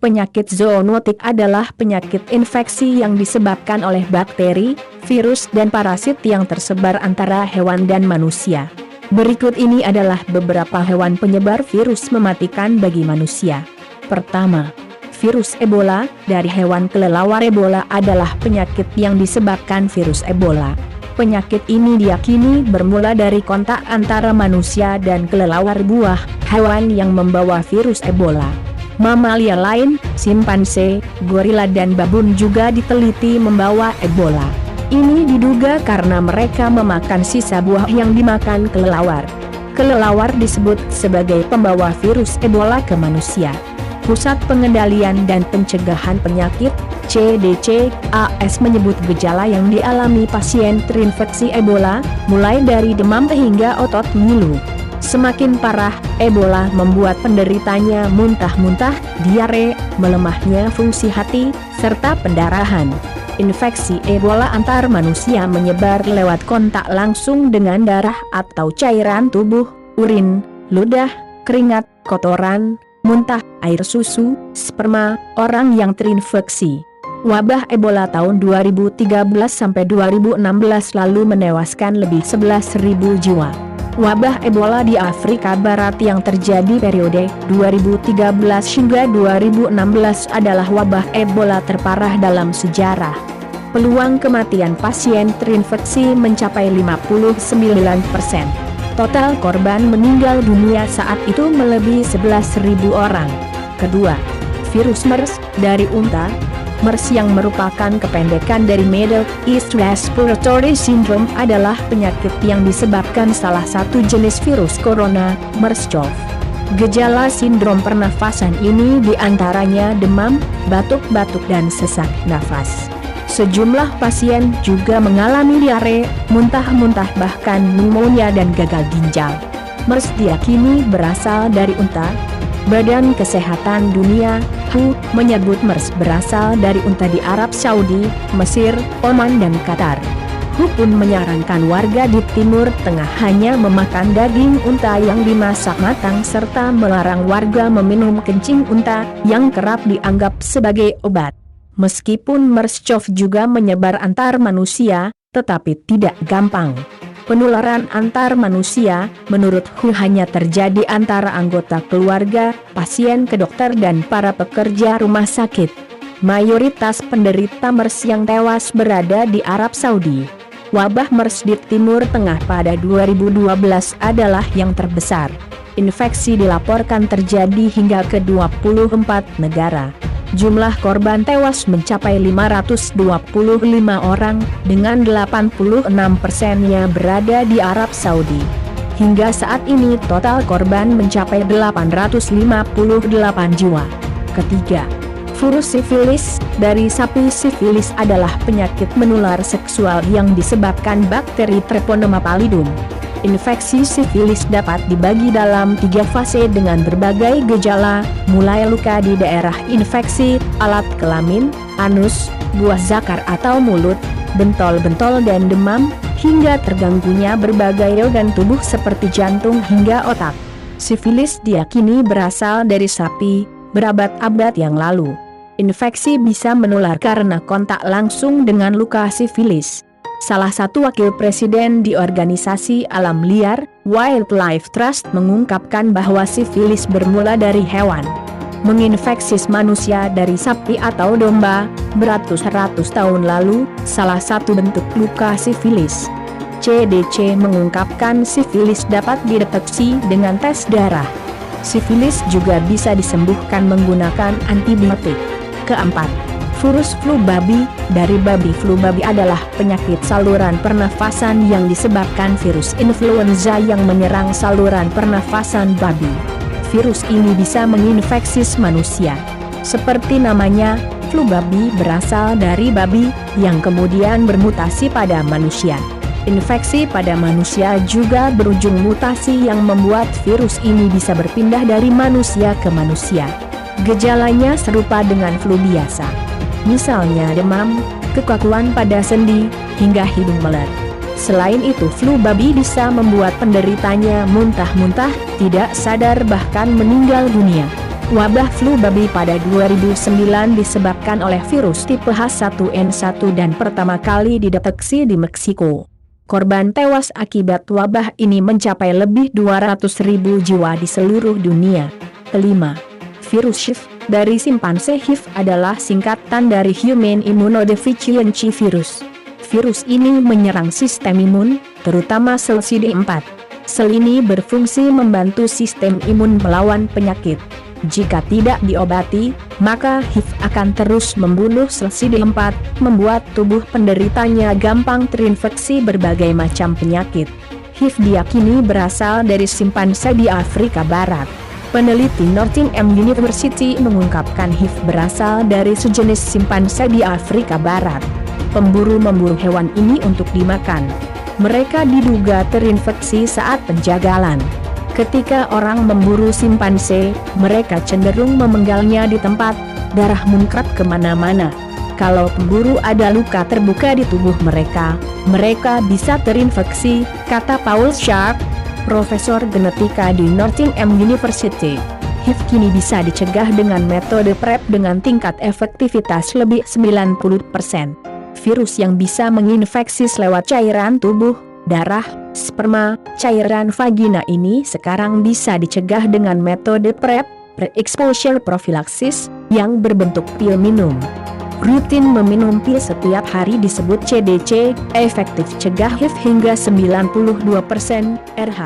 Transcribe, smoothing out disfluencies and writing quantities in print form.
Penyakit zoonotik adalah penyakit infeksi yang disebabkan oleh bakteri, virus dan parasit yang tersebar antara hewan dan manusia. Berikut ini adalah beberapa hewan penyebar virus mematikan bagi manusia. Pertama, virus Ebola. Dari hewan kelelawar Ebola adalah penyakit yang disebabkan virus Ebola. Penyakit ini diyakini bermula dari kontak antara manusia dan kelelawar, buah hewan yang membawa virus Ebola. Mamalia lain, simpanse, gorila dan babun juga diteliti membawa Ebola. Ini diduga karena mereka memakan sisa buah yang dimakan kelelawar. Kelelawar disebut sebagai pembawa virus Ebola ke manusia. Pusat Pengendalian dan Pencegahan Penyakit (CDC) menyebut gejala yang dialami pasien terinfeksi Ebola, mulai dari demam hingga otot ngilu. Semakin parah, Ebola membuat penderitanya muntah-muntah, diare, melemahnya fungsi hati, serta pendarahan. Infeksi Ebola antar manusia menyebar lewat kontak langsung dengan darah atau cairan tubuh, urin, ludah, keringat, kotoran, muntah, air susu, sperma, orang yang terinfeksi. Wabah Ebola tahun 2013-2016 lalu menewaskan lebih 11.000 jiwa. Wabah Ebola di Afrika Barat yang terjadi periode 2013 hingga 2016 adalah wabah Ebola terparah dalam sejarah. Peluang kematian pasien terinfeksi mencapai 59%. Total korban meninggal dunia saat itu melebihi 11.000 orang. Kedua, virus MERS dari unta. MERS yang merupakan kependekan dari Middle East Respiratory Syndrome adalah penyakit yang disebabkan salah satu jenis virus corona, MERS-CoV. Gejala sindrom pernafasan ini diantaranya demam, batuk-batuk dan sesak nafas. Sejumlah pasien juga mengalami diare, muntah-muntah bahkan pneumonia dan gagal ginjal. MERS diyakini berasal dari unta. Badan Kesehatan Dunia (WHO) menyebut MERS berasal dari unta di Arab Saudi, Mesir, Oman dan Qatar. WHO pun menyarankan warga di Timur Tengah hanya memakan daging unta yang dimasak matang serta melarang warga meminum kencing unta yang kerap dianggap sebagai obat. Meskipun MERS-CoV juga menyebar antar manusia, tetapi tidak gampang. Penularan antar manusia, menurut WHO, hanya terjadi antara anggota keluarga, pasien ke dokter dan para pekerja rumah sakit. Mayoritas penderita MERS yang tewas berada di Arab Saudi. Wabah MERS di Timur Tengah pada 2012 adalah yang terbesar. Infeksi dilaporkan terjadi hingga ke 24 negara. Jumlah korban tewas mencapai 525 orang, dengan 86%-nya berada di Arab Saudi. Hingga saat ini total korban mencapai 858 jiwa. Ketiga, virus sifilis dari sapi. Sifilis adalah penyakit menular seksual yang disebabkan bakteri Treponema pallidum. Infeksi sifilis dapat dibagi dalam 3 fase dengan berbagai gejala, mulai luka di daerah infeksi, alat kelamin, anus, buah zakar atau mulut, bentol-bentol dan demam, hingga terganggunya berbagai organ tubuh seperti jantung hingga otak. Sifilis diyakini berasal dari sapi, berabad-abad yang lalu. Infeksi bisa menular karena kontak langsung dengan luka sifilis. Salah satu wakil presiden di organisasi alam liar, Wildlife Trust, mengungkapkan bahwa sifilis bermula dari hewan menginfeksi manusia dari sapi atau domba, beratus-ratus tahun lalu. Salah satu bentuk luka sifilis. CDC mengungkapkan sifilis dapat dideteksi dengan tes darah. Sifilis juga bisa disembuhkan menggunakan antibiotik. Keempat, virus flu babi dari babi. Flu babi adalah penyakit saluran pernafasan yang disebabkan virus influenza yang menyerang saluran pernafasan babi. Virus ini bisa menginfeksi manusia. Seperti namanya, flu babi berasal dari babi yang kemudian bermutasi pada manusia. Infeksi pada manusia juga berujung mutasi yang membuat virus ini bisa berpindah dari manusia ke manusia. Gejalanya serupa dengan flu biasa. Misalnya demam, kekakuan pada sendi, hingga hidung meler. Selain itu, flu babi bisa membuat penderitanya muntah-muntah, tidak sadar bahkan meninggal dunia. Wabah flu babi pada 2009 disebabkan oleh virus tipe H1N1 dan pertama kali dideteksi di Meksiko. Korban tewas akibat wabah ini mencapai lebih 200.000 jiwa di seluruh dunia. Kelima, virus HIV dari simpanse. HIV adalah singkatan dari Human Immunodeficiency Virus. Virus ini menyerang sistem imun, terutama sel CD4. Sel ini berfungsi membantu sistem imun melawan penyakit. Jika tidak diobati, maka HIV akan terus membunuh sel CD4, membuat tubuh penderitanya gampang terinfeksi berbagai macam penyakit. HIV diyakini berasal dari simpanse di Afrika Barat. Peneliti Nottingham University mengungkapkan HIV berasal dari sejenis simpanse di Afrika Barat. Pemburu memburu hewan ini untuk dimakan. Mereka diduga terinfeksi saat penjagalan. Ketika orang memburu simpanse, mereka cenderung memenggalnya di tempat, darah muncrat kemana-mana. Kalau pemburu ada luka terbuka di tubuh mereka bisa terinfeksi, kata Paul Sharp, profesor genetika di Nottingham University. HIV kini bisa dicegah dengan metode PrEP dengan tingkat efektivitas lebih 90%. Virus yang bisa menginfeksi lewat cairan tubuh, darah, sperma, cairan vagina ini sekarang bisa dicegah dengan metode PrEP, pre-exposure prophylaxis, yang berbentuk pil minum. Rutin meminum pil setiap hari disebut CDC, efektif cegah HIV hingga 92%, RH.